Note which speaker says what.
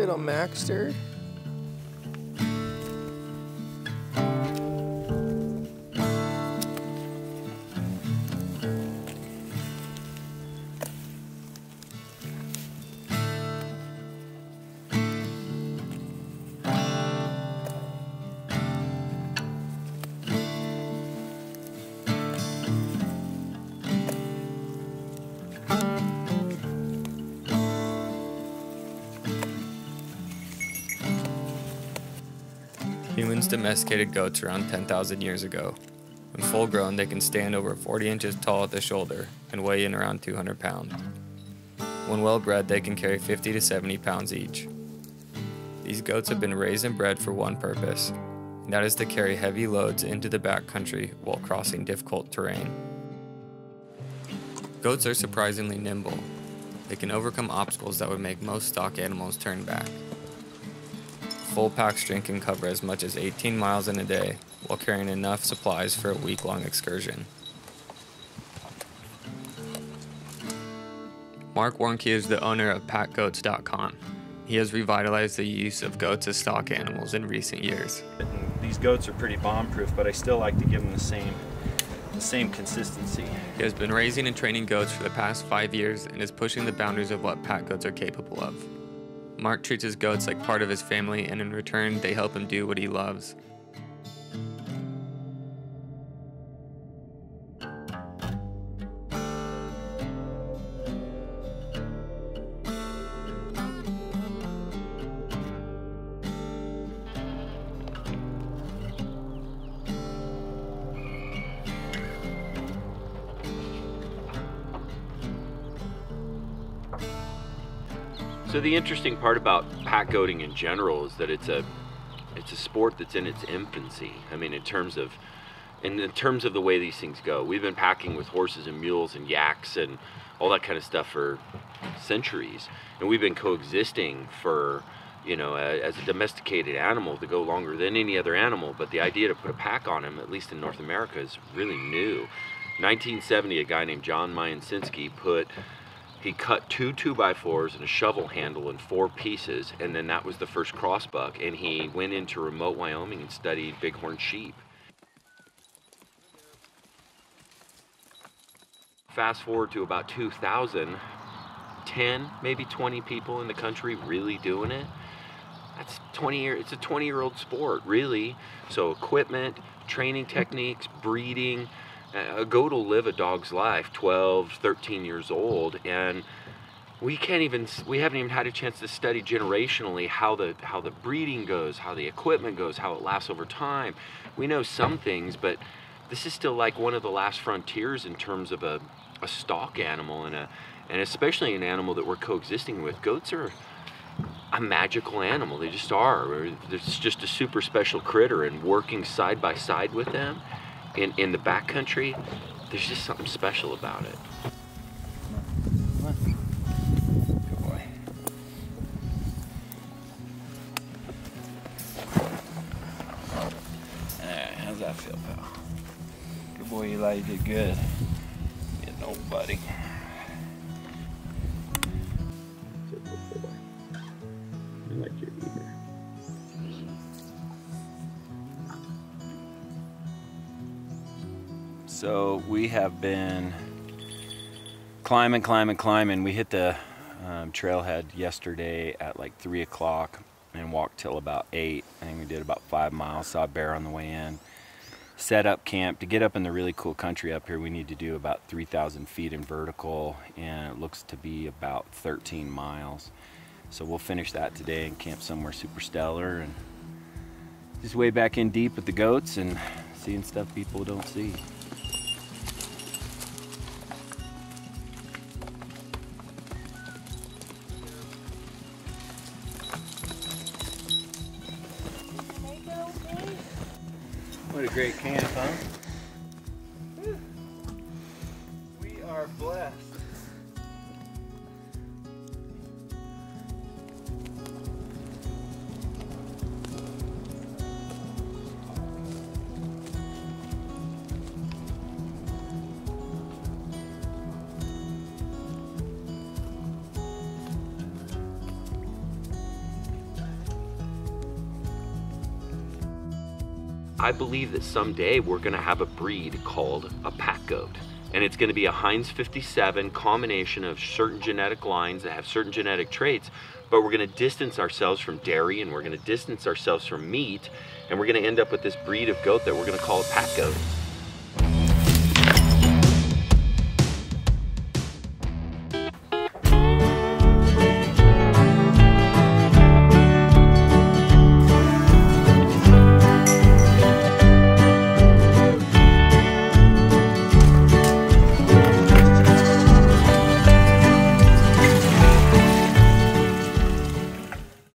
Speaker 1: little Maxter.
Speaker 2: Humans domesticated goats around 10,000 years ago. When full grown, they can stand over 40 inches tall at the shoulder and weigh in around 200 pounds. When well bred, they can carry 50 to 70 pounds each. These goats have been raised and bred for one purpose, and that is to carry heavy loads into the backcountry while crossing difficult terrain. Goats are surprisingly nimble. They can overcome obstacles that would make most stock animals turn back. Full pack strength can cover as much as 18 miles in a day while carrying enough supplies for a week-long excursion. Mark Warnke is the owner of PackGoats.com. He has revitalized the use of goats as stock animals in recent years.
Speaker 3: These goats are pretty bomb-proof, but I still like to give them the same consistency.
Speaker 2: He has been raising and training goats for the past 5 years and is pushing the boundaries of what pack goats are capable of. Mark treats his goats like part of his family, and in return, they help him do what he loves.
Speaker 4: So the interesting part about pack goating in general is that it's a sport that's in its infancy. I mean, in terms of the way these things go. We've been packing with horses and mules and yaks and all that kind of stuff for centuries, and we've been coexisting for, you know, as a domesticated animal to go longer than any other animal. But the idea to put a pack on him, at least in North America, is really new. 1970, a guy named John Mayensinski he cut 2 2x4s and a shovel handle in 4 pieces, and then that was the first crossbuck, and he went into remote Wyoming and studied bighorn sheep. Fast forward to about 2000, 10, maybe 20 people in the country really doing it. That's 20 years, it's a 20-year-old sport, really. So equipment, training techniques, breeding. A goat will live a dog's life, 12, 13 years old, and we haven't even had a chance to study generationally how the breeding goes, how the equipment goes, how it lasts over time. We know some things, but this is still like one of the last frontiers in terms of a stock animal, and especially an animal that we're coexisting with. Goats are a magical animal. They just are. It's just a super special critter, and working side by side with them in the backcountry, there's just something special about it.
Speaker 3: Good boy. How's that feel, pal? Good boy, Eli, you did good. Getting old, buddy.
Speaker 4: I like your ear.
Speaker 3: So we have been climbing. We hit the trailhead yesterday at like 3 o'clock and walked till about 8. I think we did about 5 miles, saw a bear on the way in. Set up camp. To get up in the really cool country up here, we need to do about 3,000 feet in vertical, and it looks to be about 13 miles. So we'll finish that today and camp somewhere super stellar and just way back in deep with the goats and seeing stuff people don't see. What a great camp, huh? We are blessed.
Speaker 4: I believe that someday we're gonna have a breed called a pack goat. And it's gonna be a Heinz 57 combination of certain genetic lines that have certain genetic traits, but we're gonna distance ourselves from dairy and we're gonna distance ourselves from meat, and we're gonna end up with this breed of goat that we're gonna call a pack goat.